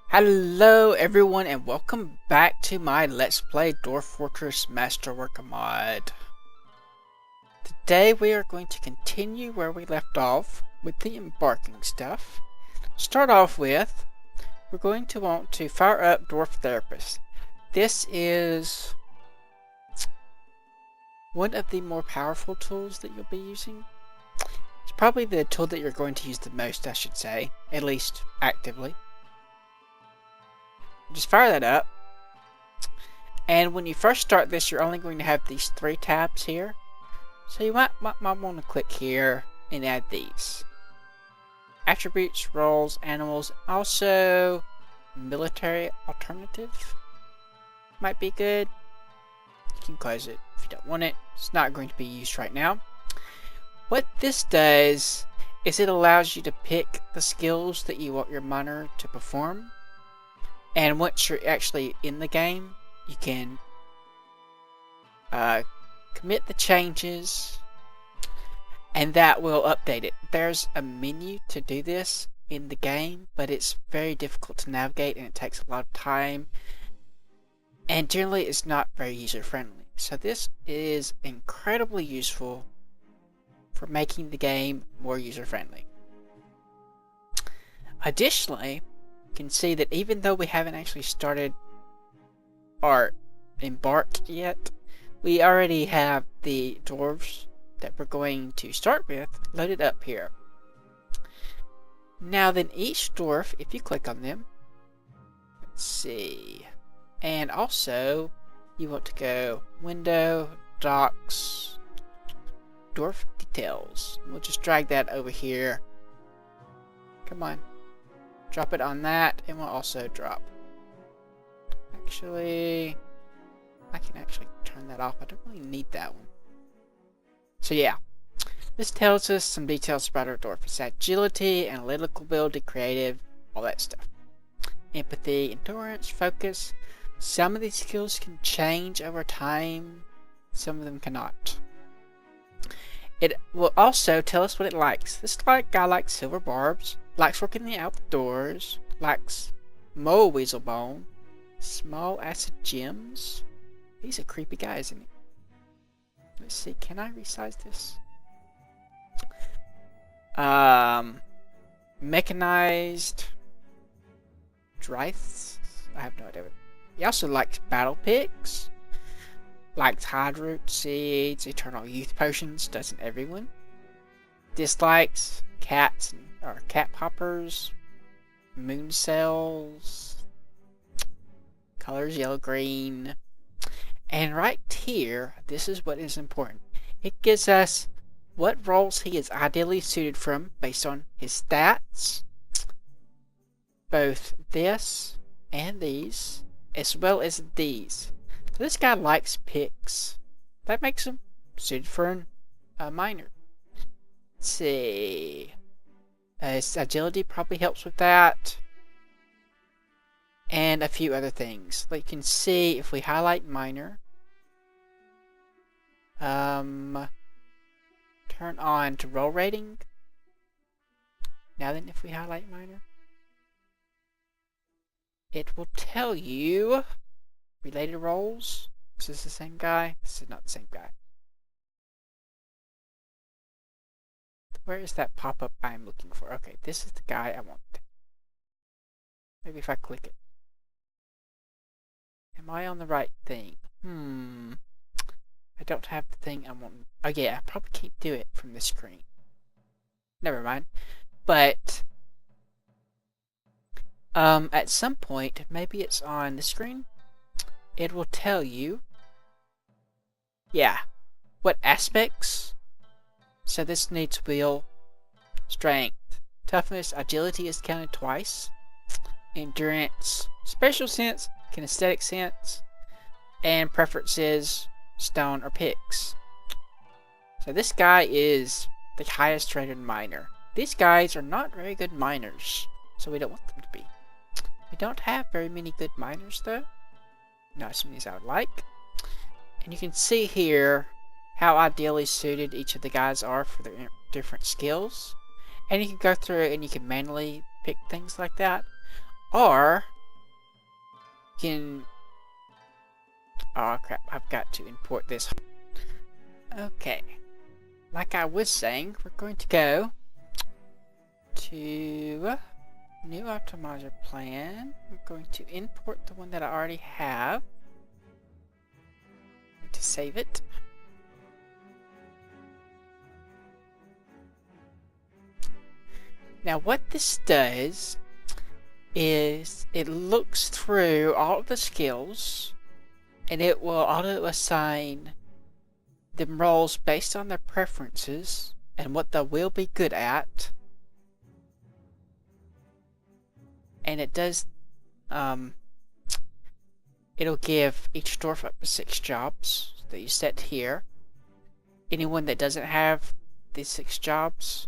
Hello everyone and welcome back to my Let's Play Dwarf Fortress Masterwork mod. Today we are going to continue where we left off with the embarking stuff. Start off with, we're going to want to fire up Dwarf Therapist. This is one of the more powerful tools that you'll be using. It's probably the tool that you're going to use the most, I should say, at least actively. Just fire that up, and when you first start this, you're only going to have these 3 tabs here, so you might want to click here and add these attributes, roles, animals. Also military alternative might be good. You can close it if you don't want it. It's not going to be used right now. What this does is it allows you to pick the skills that you want your miner to perform. And once you're actually in the game, you can commit the changes, and that will update it. There's a menu to do this in the game, but it's very difficult to navigate and it takes a lot of time. And generally, it's not very user-friendly. So this is incredibly useful for making the game more user-friendly. Additionally, can see that even though we haven't actually started our embark yet, we already have the dwarves that we're going to start with loaded up here. Now then, each dwarf, if you click on them, let's see, and also you want to go window, docs, dwarf details. We'll just drag that over here. Come on. Drop it on that, and we'll also drop. Actually, I can actually turn that off. I don't really need that one. So yeah, this tells us some details about our dwarf. It's agility, analytical ability, creative, all that stuff. Empathy, endurance, focus. Some of these skills can change over time. Some of them cannot. It will also tell us what it likes. This guy likes silver barbs, likes working in the outdoors, likes mole weasel bone, small acid gems. He's a creepy guy, isn't he? Let's see, can I resize this? Mechanized Dryths? I have no idea. He also likes battle picks. Likes hydroot seeds, eternal youth potions, doesn't everyone? Dislikes cats or cat poppers, moon cells, colors yellow, green, and right here, this is what is important. It gives us what roles he is ideally suited from based on his stats, both this and these, as well as these. So this guy likes picks. That makes him suited for a miner. Let's see. His agility probably helps with that. And a few other things. Like you can see if we highlight miner. Turn on to roll rating. Now then, if we highlight miner, it will tell you related roles. Is this the same guy? This is not the same guy. Where is that pop-up I'm looking for? Okay, this is the guy I want. Maybe if I click it. Am I on the right thing? I don't have the thing I want. Oh yeah, I probably can't do it from this screen. Never mind. But at some point, maybe it's on the screen. It will tell you, yeah, what aspects. So this needs will, strength, toughness, agility is counted twice, endurance, special sense, kinesthetic sense, and preferences, stone or picks. So this guy is the highest rated miner. These guys are not very good miners, so we don't want them to be. We don't have very many good miners though. Not as many as I would like. And you can see here how ideally suited each of the guys are for their different skills. And you can go through and you can manually pick things like that. Or can... Oh crap, I've got to import this. Okay. Like I was saying, we're going to go to new optimizer plan. I'm going to import the one that I already have. To save it. Now what this does is it looks through all of the skills and it will auto assign them roles based on their preferences and what they will be good at. And it does it'll give each dwarf up to 6 jobs that you set here. Anyone that doesn't have these 6 jobs,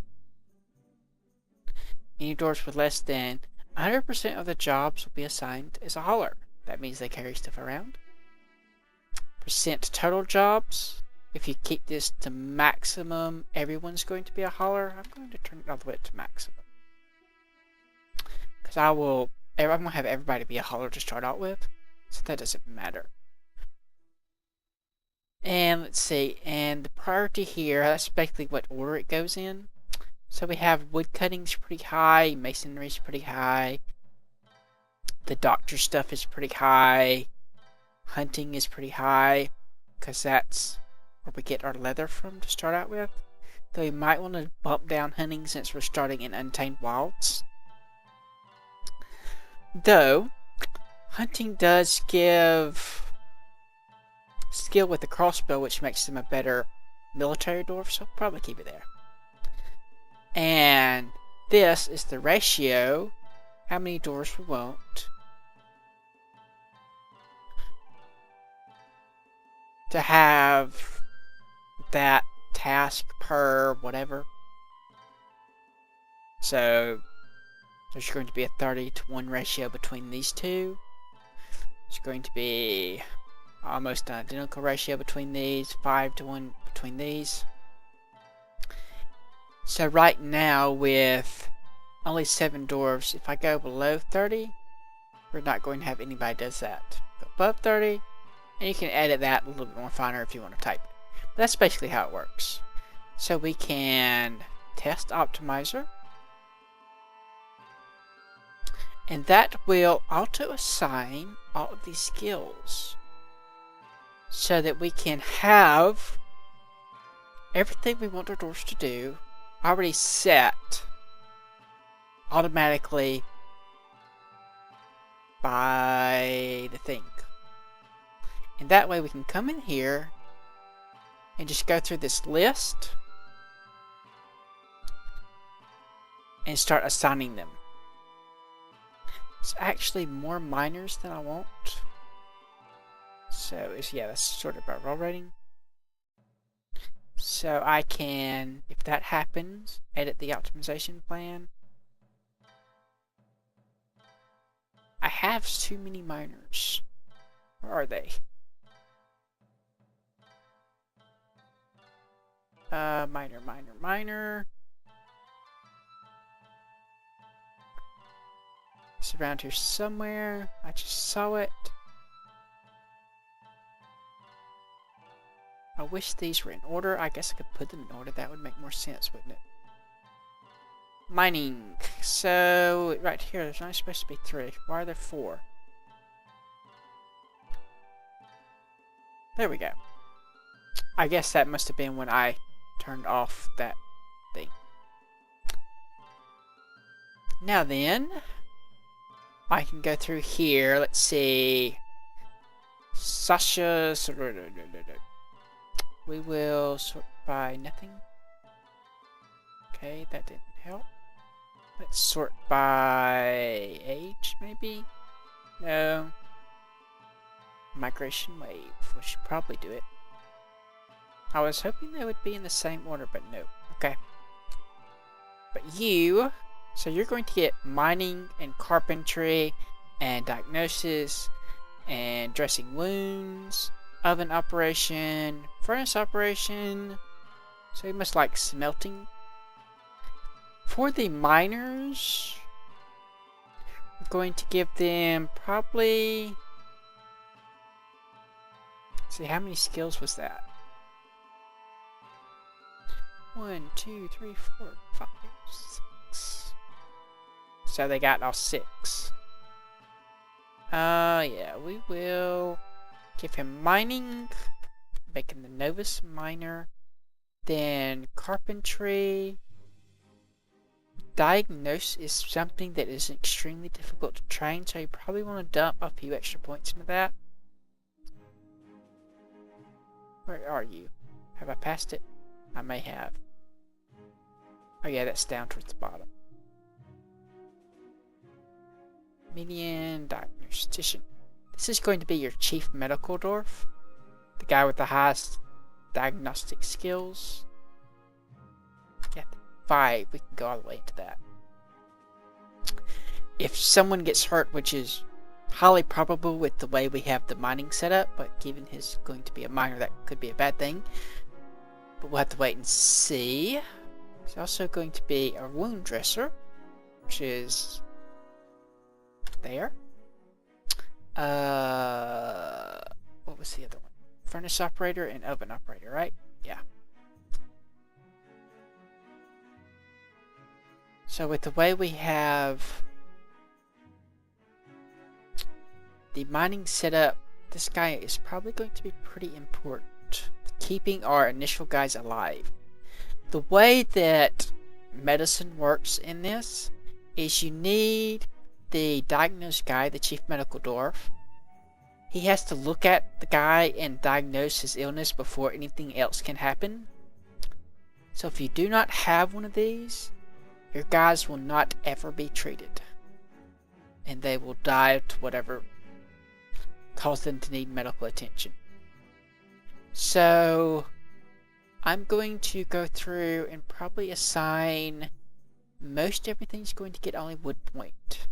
any dwarfs with less than 100% of the jobs will be assigned as a hauler. That means they carry stuff around. Percent total jobs. If you keep this to maximum, everyone's going to be a hauler. I'm going to turn it all the way to maximum. Because I'm going to have everybody be a hauler to start out with. So that doesn't matter. And let's see. And the priority here, that's basically what order it goes in. So we have wood cutting's pretty high, masonry's pretty high, the doctor stuff is pretty high, hunting is pretty high, because that's where we get our leather from to start out with. Though we might want to bump down hunting since we're starting in Untamed Wilds. Though, hunting does give skill with the crossbow, which makes them a better military dwarf, so I'll probably keep it there. And this is the ratio, how many dwarves we want to have that task per whatever. So there's going to be a 30-to-1 ratio between these two. There's going to be almost an identical ratio between these, 5-to-1 between these. So right now, with only 7 dwarves, if I go below 30, we're not going to have anybody does that. Go above 30, and you can edit that a little bit more finer if you want to type it. But that's basically how it works. So we can test optimizer, and that will auto-assign all of these skills so that we can have everything we want our dwarves to do already set automatically by the thing. And that way we can come in here and just go through this list and start assigning them. It's actually more miners than I want. So yeah, that's sort of our roll rating. So I can, if that happens, edit the optimization plan. I have too many miners. Where are they? Miner. It's around here somewhere. I just saw it. I wish these were in order. I guess I could put them in order. That would make more sense, wouldn't it? Mining. So, right here, there's only supposed to be 3. Why are there 4? There we go. I guess that must have been when I turned off that thing. Now then, I can go through here. Let's see. Sasha's... We will sort by nothing. Okay, that didn't help. Let's sort by age, maybe? No. Migration wave. We should probably do it. I was hoping they would be in the same order, but no. Okay. But you, so you're going to get mining and carpentry and diagnosis and dressing wounds, oven operation, furnace operation, so you must like smelting. For the miners, I'm going to give them probably see, how many skills was that? 1, 2, 3, 4, 5, 6. So they got all 6. Yeah, we will give him mining, making the novice miner, then carpentry. Diagnose is something that is extremely difficult to train, so you probably want to dump a few extra points into that. Where are you? Have I passed it? I may have. Oh yeah, that's down towards the bottom. Median diagnostician. This is going to be your chief medical dwarf. The guy with the highest diagnostic skills. Yeah, 5. We can go all the way into that. If someone gets hurt, which is highly probable with the way we have the mining set up, but given he's going to be a miner, that could be a bad thing. But we'll have to wait and see. There's also going to be a wound dresser, which is there. What was the other one? Furnace operator and oven operator, right? Yeah. So with the way we have the mining setup, this guy is probably going to be pretty important, keeping our initial guys alive. The way that medicine works in this is you need the diagnosed guy, the chief medical dwarf. He has to look at the guy and diagnose his illness before anything else can happen. So if you do not have one of these, your guys will not ever be treated. And they will die to whatever caused them to need medical attention. So I'm going to go through and probably assign most everything's going to get only wood point.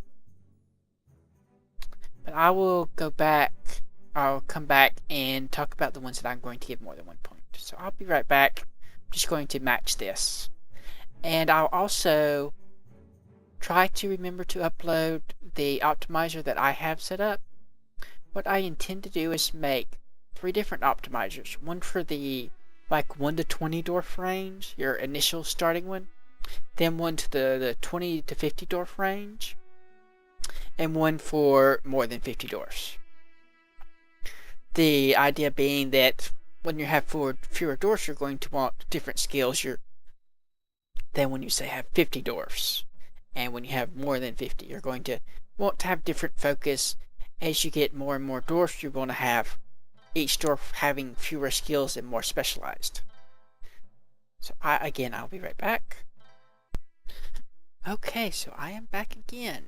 But I will go back, I'll come back and talk about the ones that I'm going to give more than 1 point. So I'll be right back. I'm just going to match this. And I'll also try to remember to upload the optimizer that I have set up. What I intend to do is make 3 different optimizers. One for the 1 to 20 dwarf range, your initial starting one. Then one to the 20 to 50 dwarf range. And one for more than 50 dwarfs. The idea being that when you have fewer dwarfs, you're going to want different skills than when you say have 50 dwarfs. And when you have more than 50, you're going to want to have different focus. As you get more and more dwarfs, you're going to have each dwarf having fewer skills and more specialized. So I'll be right back. Okay, so I am back again.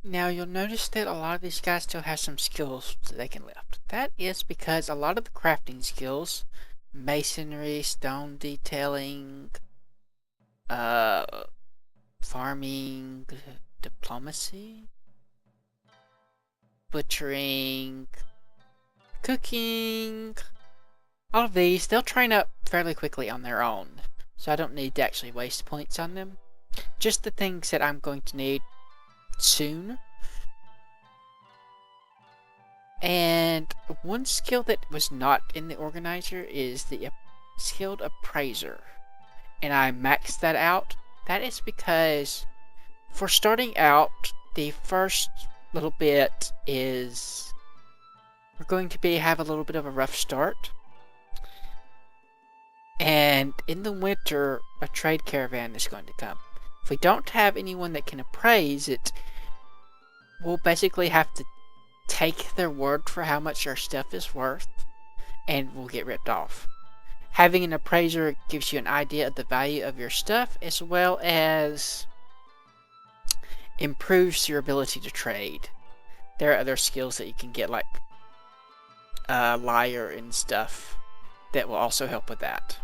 Now you'll notice that a lot of these guys still have some skills that they can lift. That is because a lot of the crafting skills, masonry, stone detailing, farming, diplomacy, butchering, cooking, all of these, they'll train up fairly quickly on their own. So I don't need to actually waste points on them. Just the things that I'm going to need soon. And one skill that was not in the organizer is the skilled appraiser. And I maxed that out. That is because for starting out, the first little bit is we're going to have a little bit of a rough start. And in the winter, a trade caravan is going to come. If we don't have anyone that can appraise it, we'll basically have to take their word for how much our stuff is worth, and we'll get ripped off. Having an appraiser gives you an idea of the value of your stuff, as well as improves your ability to trade. There are other skills that you can get, like liar and stuff, that will also help with that.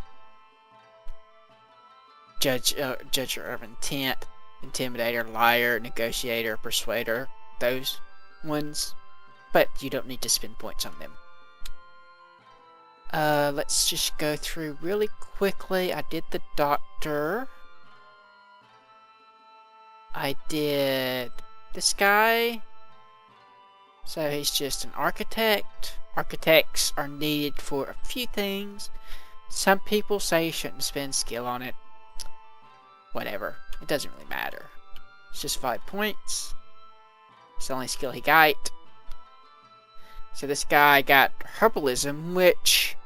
Judger of intent, intimidator, liar, negotiator, persuader, those ones. But you don't need to spend points on them. Let's just go through really quickly. I did the doctor. I did this guy. So he's just an architect. architects are needed for a few things. Some people say you shouldn't spend skill on it. Whatever. It doesn't really matter. It's just 5 points. It's the only skill he got. So this guy got herbalism, which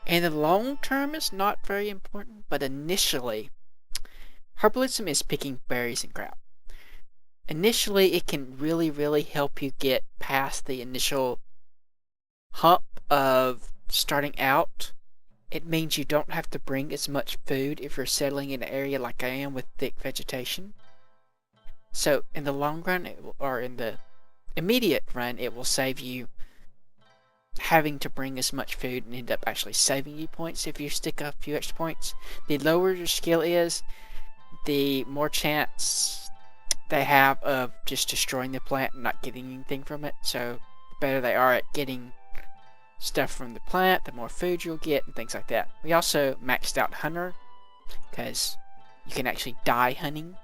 in the long term is not very important, but initially, herbalism is picking berries and crap. Initially, it can really help you get past the initial hump of starting out. It means you don't have to bring as much food if you're settling in an area like I am with thick vegetation. So in the long run, or in the immediate run, it will save you having to bring as much food and end up actually saving you points if you stick a few extra points. The lower your skill is, the more chance they have of just destroying the plant and not getting anything from it. So the better they are at getting stuff from the plant, the more food you'll get and things like that. We also maxed out Hunter because you can actually die hunting.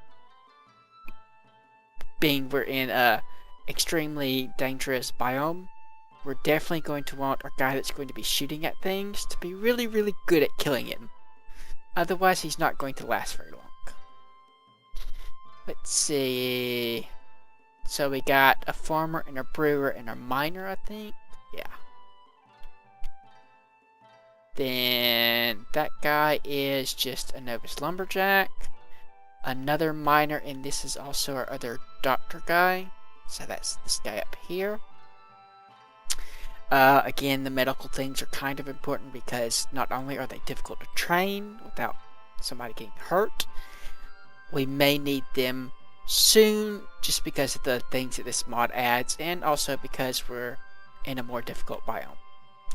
Being we're in a extremely dangerous biome, we're definitely going to want our guy that's going to be shooting at things to be really good at killing it. Otherwise, he's not going to last very long. Let's see. So we got a farmer and a brewer and a miner, I think. Yeah. Then that guy is just a novice lumberjack. Another miner, and this is also our other doctor guy. So that's this guy up here. Again, the medical things are kind of important because not only are they difficult to train without somebody getting hurt, we may need them soon just because of the things that this mod adds, and also because we're in a more difficult biome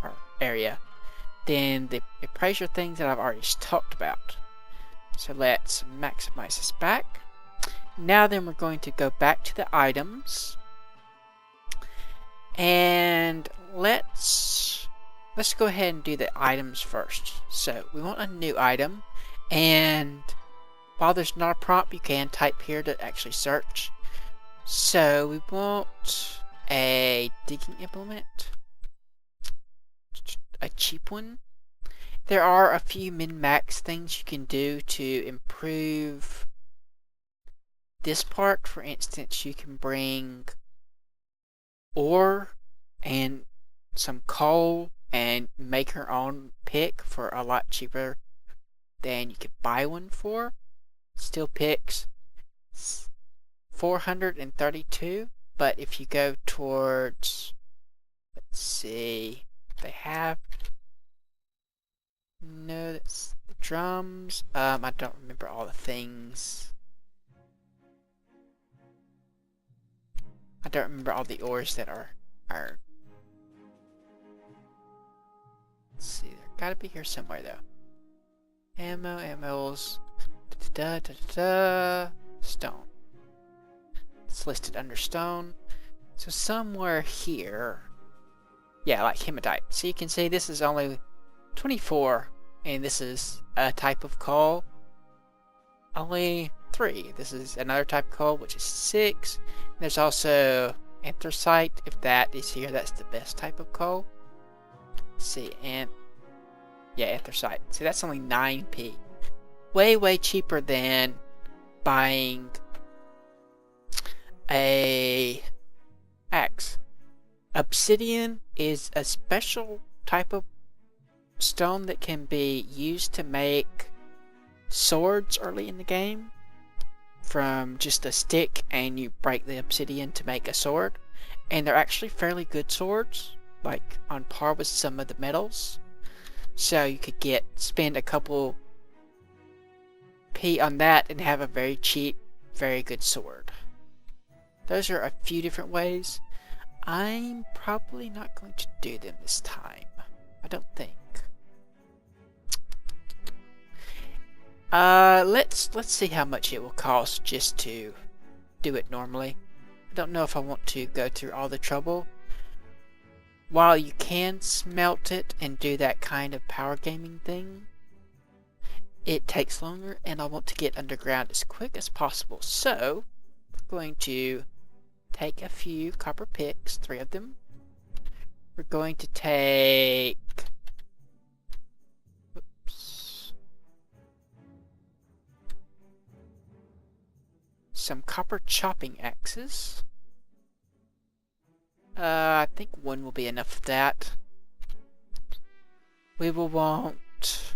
or area than the appraiser things that I've already talked about. So let's maximize this back. Now then, we're going to go back to the items, and let's go ahead and do the items first. So we want a new item, and while there's not a prompt, you can type here to actually search. So we want a digging implement, a cheap one. There are a few min-max things you can do to improve this part. For instance, you can bring ore and some coal and make your own pick for a lot cheaper than you could buy one for. Steel picks 432, but if you go towards, let's see, they have, no, that's the drums. I don't remember all the things. I don't remember all the ores that are let's see, they're gotta be here somewhere though. Ammos. Stone. It's listed under stone. So somewhere here. Yeah, like hematite. So you can see this is only 24, and this is a type of coal. Only 3. This is another type of coal, which is 6. There's also anthracite. If that is here, that's the best type of coal. Let's see, and yeah, anthracite. So that's only 9p. Way cheaper than buying a axe. Obsidian is a special type of stone that can be used to make swords early in the game. From just a stick, and you break the obsidian to make a sword. And they're actually fairly good swords, like on par with some of the metals. So you could spend a couple p on that and have a very cheap, very good sword. Those are a few different ways. I'm probably not going to do them this time. I don't think. Let's see how much it will cost just to do it normally. I don't know if I want to go through all the trouble. While you can smelt it and do that kind of power gaming thing, it takes longer, and I want to get underground as quick as possible. So, we're going to take a few copper picks, 3 of them. we're going to take... some copper chopping axes. I think one will be enough of that. We will want...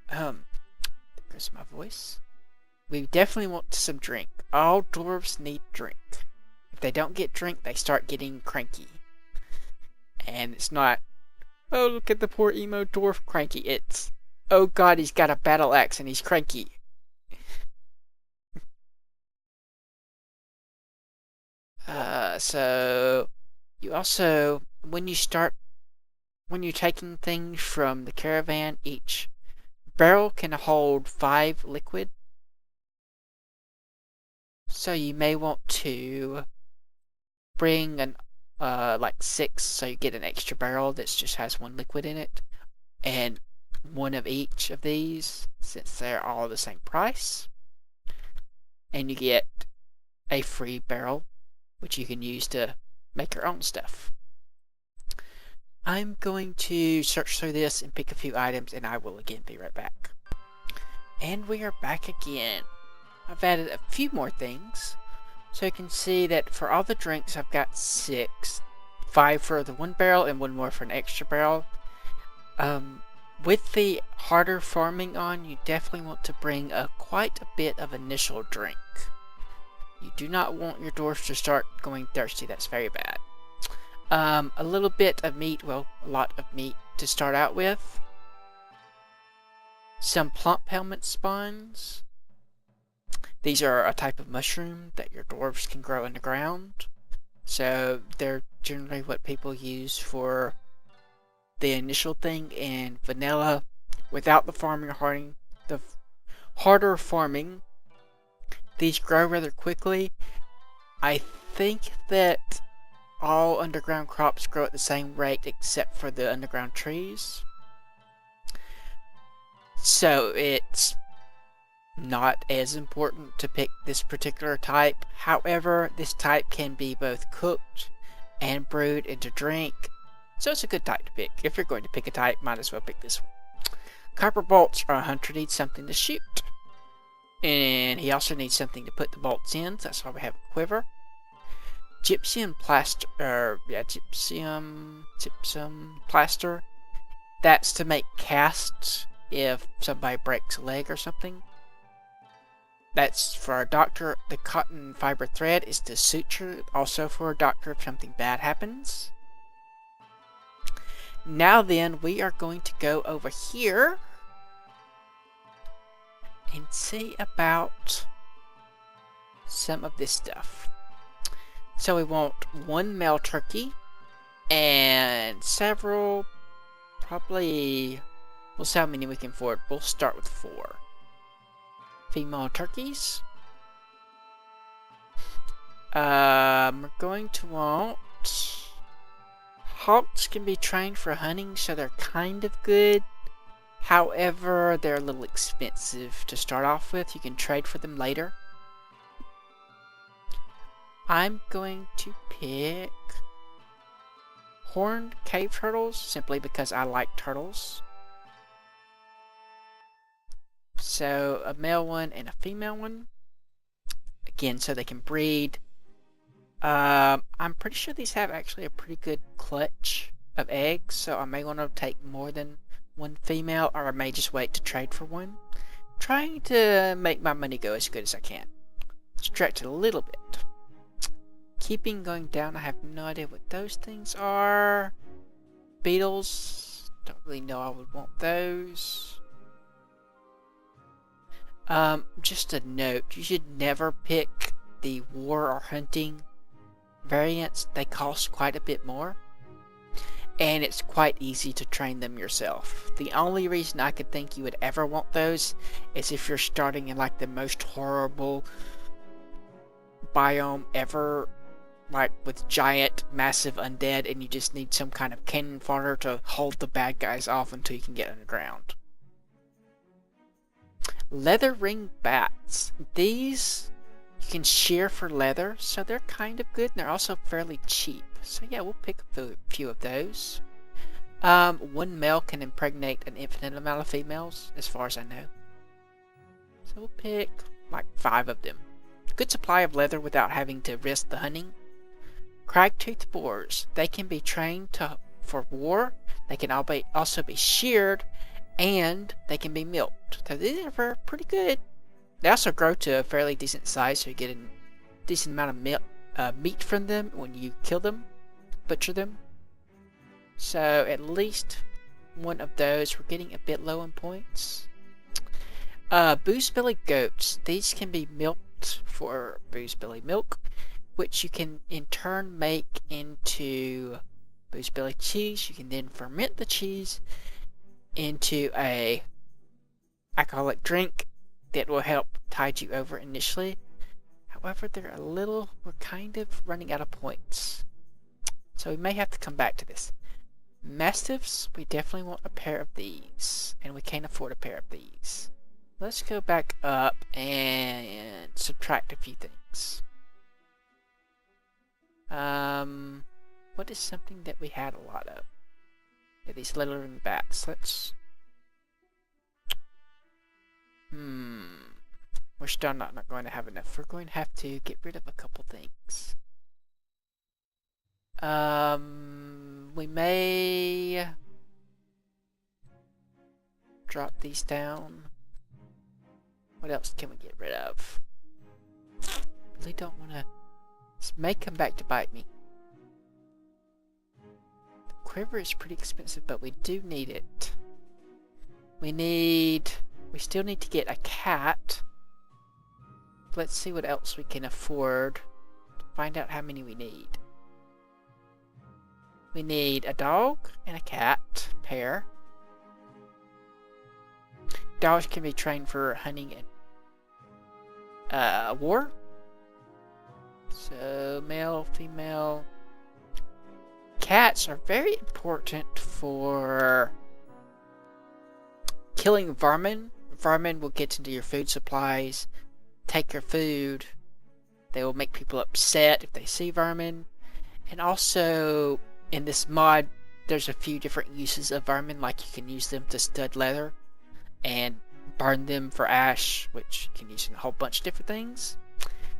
there's my voice. We definitely want some drink. All dwarves need drink. If they don't get drink, they start getting cranky. And it's not, oh, look at the poor emo dwarf cranky. It's, oh god, he's got a battle axe and he's cranky. So you also, when you're taking things from the caravan, each barrel can hold 5 liquid. So you may want to bring an like 6, so you get an extra barrel that just has 1 liquid in it, and 1 of each of these, since they're all the same price, and you get a free barrel, which you can use to make your own stuff. I'm going to search through this and pick a few items, and I will again be right back. And we are back again. I've added a few more things. So you can see that for all the drinks, I've got 6. 5 for the 1 barrel and 1 more for an extra barrel. With the harder farming on, you definitely want to bring quite a bit of initial drink. You do not want your dwarfs to start going thirsty. That's very bad. A little bit of meat, well, a lot of meat to start out with. Some plump helmet spawns. These are a type of mushroom that your dwarves can grow underground. So they're generally what people use for the initial thing in vanilla. Without the harder farming, these grow rather quickly. I think that all underground crops grow at the same rate except for the underground trees. So it's not as important to pick this particular type. However, this type can be both cooked and brewed into drink. So it's a good type to pick. If you're going to pick a type, might as well pick this one. Copper bolts, our hunter needs something to shoot. And he also needs something to put the bolts in, so that's why we have a quiver. Gypsum plaster. That's to make casts if somebody breaks a leg or something. That's for a doctor. The cotton fiber thread is to suture, also for a doctor if something bad happens. Now then, we are going to go over here and see about some of this stuff. So we want 1 male turkey and several, probably, we'll see how many we can afford. We'll start with 4. Female turkeys. We're going to want... Hawks can be trained for hunting, so they're kind of good. However, they're a little expensive to start off with. You can trade for them later. I'm going to pick horned cave turtles, simply because I like turtles. So, a male one and a female one. Again, so they can breed. I'm pretty sure these have actually a pretty good clutch of eggs, so I may want to take more than 1 female, or I may just wait to trade for one. Trying to make my money go as good as I can. Stretch it a little bit. Keeping going down, I have no idea what those things are. Beetles, don't really know I would want those. Just a note, you should never pick the war or hunting variants. They cost quite a bit more, and it's quite easy to train them yourself. The only reason I could think you would ever want those is if you're starting in like the most horrible biome ever, like with giant massive undead, and you just need some kind of cannon fodder to hold the bad guys off until you can get underground. Leather ring bats. These you can shear for leather, so they're kind of good, and they're also fairly cheap. So yeah, we'll pick a few of those. One male can impregnate an infinite amount of females, as far as I know. So we'll pick like 5 of them. Good supply of leather without having to risk the hunting. Crag-toothed boars. They can be trained for war. They can also be sheared, and they can be milked. So these are pretty good. They also grow to a fairly decent size, so you get a decent amount of meat from them when you kill them, butcher them. So at least one of those. We're getting a bit low on points. Booze-belly goats. These can be milked for booze-belly milk, which you can in turn make into booze-belly cheese. You can then ferment the cheese into a alcoholic drink that will help tide you over initially. However, we're kind of running out of points. So we may have to come back to this. Mastiffs, we definitely want a pair of these, and we can't afford a pair of these. Let's go back up and subtract a few things. What is something that we had a lot of? Yeah, these littering bats. Let's... We're still not going to have enough. We're going to have to get rid of a couple things. We may drop these down. What else can we get rid of? Really don't want to. This may come back to bite me. The quiver is pretty expensive, but we do need it. We still need to get a cat. Let's see what else we can afford to find out how many we need. We need a dog and a cat pair. Dogs can be trained for hunting and war. So male, female. Cats are very important for killing vermin. Vermin will get into your food supplies, take your food. They will make people upset if they see vermin. And also, in this mod, there's a few different uses of vermin, like you can use them to stud leather and burn them for ash, which you can use in a whole bunch of different things.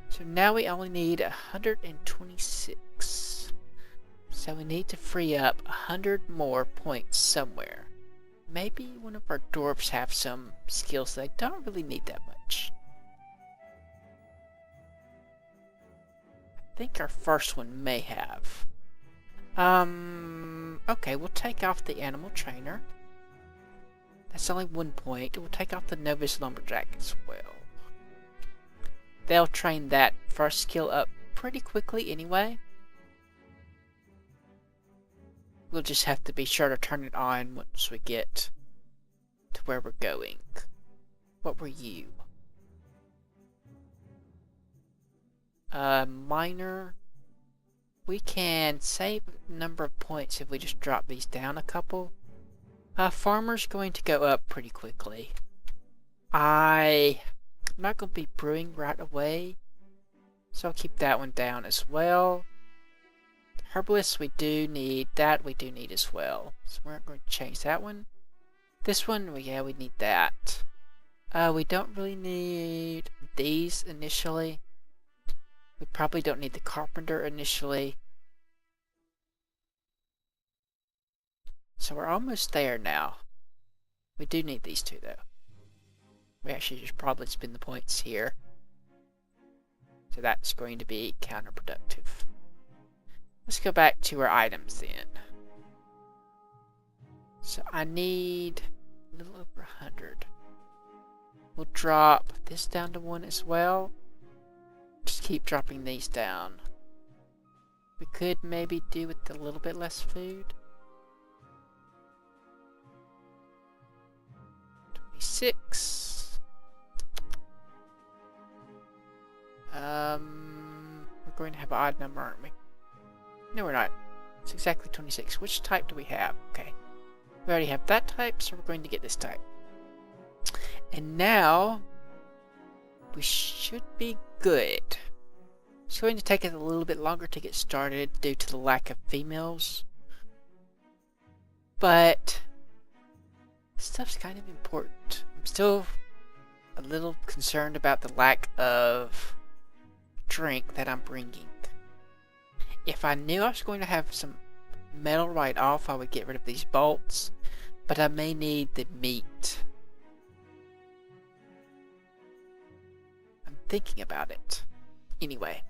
So now we only need 126. So we need to free up 100 more points somewhere. Maybe one of our dwarfs have some skills that don't really need that much. I think our first one may have. Okay, we'll take off the animal trainer. That's only 1 point. We'll take off the novice lumberjack as well. They'll train that first skill up pretty quickly anyway. We'll just have to be sure to turn it on once we get to where we're going. What were you? Miner. We can save a number of points if we just drop these down a couple. Farmer's going to go up pretty quickly. I'm not going to be brewing right away, so I'll keep that one down as well. Herbalist, we do need that. We do need as well, so we're not going to change that one. This one, yeah, we need that. We don't really need these initially. We probably don't need the carpenter initially. So we're almost there now. We do need these two though. We actually should probably spend the points here. So that's going to be counterproductive. Let's go back to our items then. So I need a little over 100. We'll drop this down to 1 as well. Just keep dropping these down. We could maybe do with a little bit less food. 26. We're going to have an odd number, aren't we? No, we're not. It's exactly 26. Which type do we have? Okay. We already have that type, so we're going to get this type. And now we should be good. It's going to take us a little bit longer to get started due to the lack of females. But this stuff's kind of important. I'm still a little concerned about the lack of drink that I'm bringing. If I knew I was going to have some metal right off, I would get rid of these bolts, but I may need the meat. I'm thinking about it. Anyway,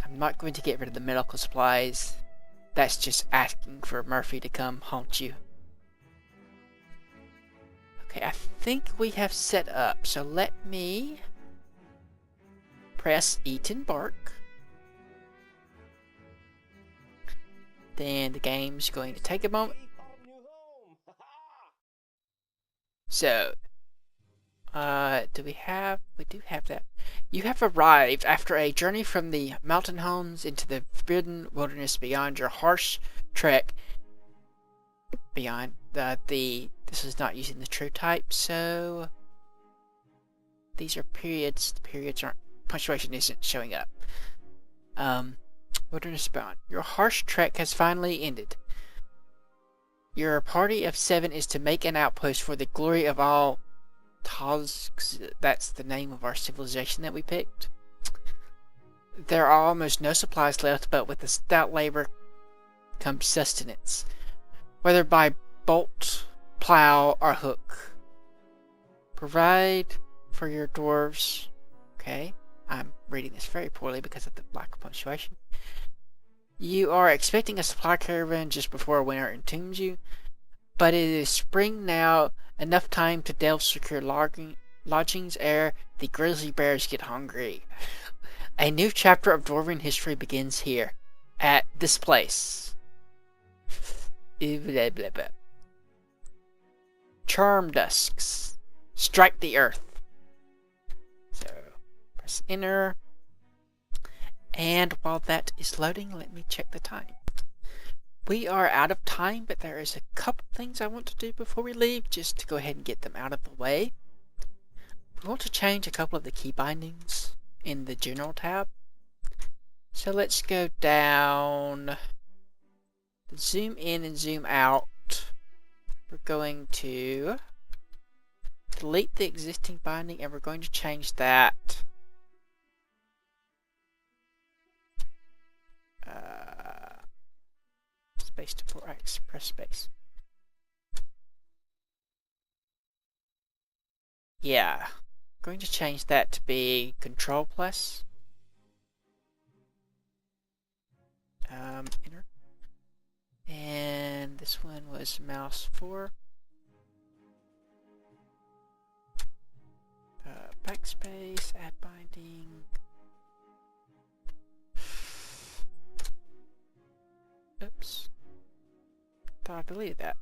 I'm not going to get rid of the medical supplies. That's just asking for Murphy to come haunt you. Okay, I think we have set up, so let me press E to embark. Then the game's going to take a moment. So, do we have? We do have that. You have arrived after a journey from the mountain homes into the forbidden wilderness beyond your harsh trek. Beyond this is not using the true type, so these are periods. The periods aren't. Punctuation isn't showing up. Wilderness bound. Your harsh trek has finally ended. Your party of 7 is to make an outpost for the glory of all Taz. That's the name of our civilization that we picked. There are almost no supplies left, but with the stout labor comes sustenance. Whether by bolt, plow, or hook. Provide for your dwarves. Okay, I'm reading this very poorly because of the lack of punctuation. You are expecting a supply caravan just before winter entombs you, but it is spring now, enough time to delve secure lodgings ere the grizzly bears get hungry. A new chapter of dwarven history begins here, at this place. Blah, blah, blah. Charm dusks. Strike the earth. So, press enter. And while that is loading, let me check the time. We are out of time, but there is a couple things I want to do before we leave, just to go ahead and get them out of the way. We want to change a couple of the key bindings in the General tab. So let's go down, zoom in and zoom out. We're going to delete the existing binding, and we're going to change that space to 4x, press space. Yeah, I'm going to change that to be Control plus. Enter. And this one was mouse 4. Backspace, add binding. Oops. Thought I deleted that.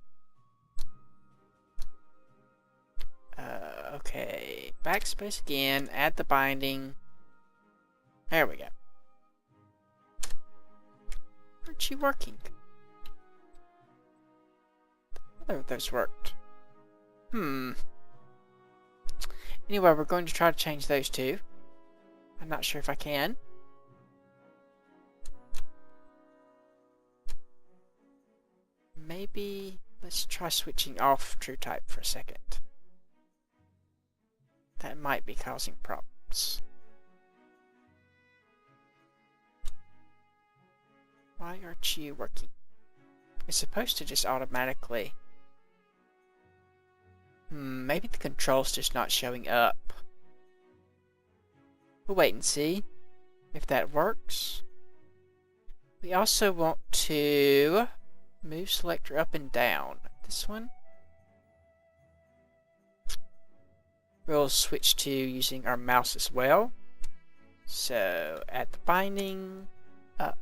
Okay. Backspace again, add the binding. There we go. Aren't you working? Neither of those worked. Anyway, we're going to try to change those two. I'm not sure if I can. Maybe let's try switching off true type for a second. That might be causing problems. Why aren't you working? It's supposed to just automatically... maybe the control's just not showing up. We'll wait and see if that works. We also want to move selector up and down. This one. We'll switch to using our mouse as well. So add the binding up.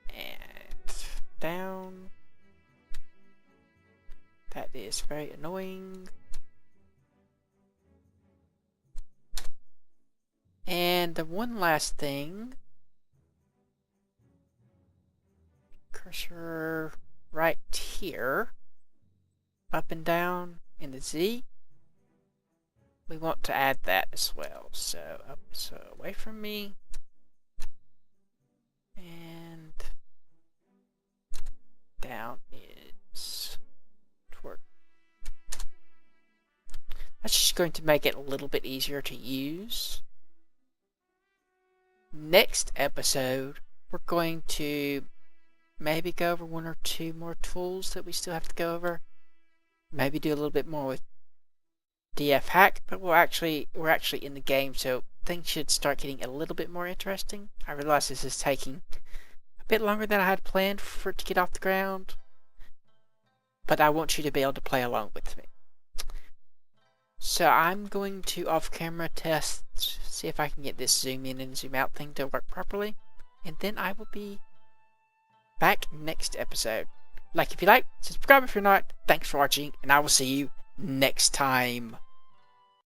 And down. That is very annoying. And the one last thing. Cursor right here. Up and down in the Z. We want to add that as well. So up, so away from me. And down is toward. That's just going to make it a little bit easier to use. Next episode, we're going to maybe go over one or two more tools that we still have to go over. Maybe do a little bit more with DF hack, but we're actually in the game, so things should start getting a little bit more interesting. I realize this is taking a bit longer than I had planned for it to get off the ground, but I want you to be able to play along with me. So I'm going to off-camera test, see if I can get this zoom in and zoom out thing to work properly, and then I will be back next episode. Like if you like, subscribe if you're not. Thanks for watching, and I will see you next time.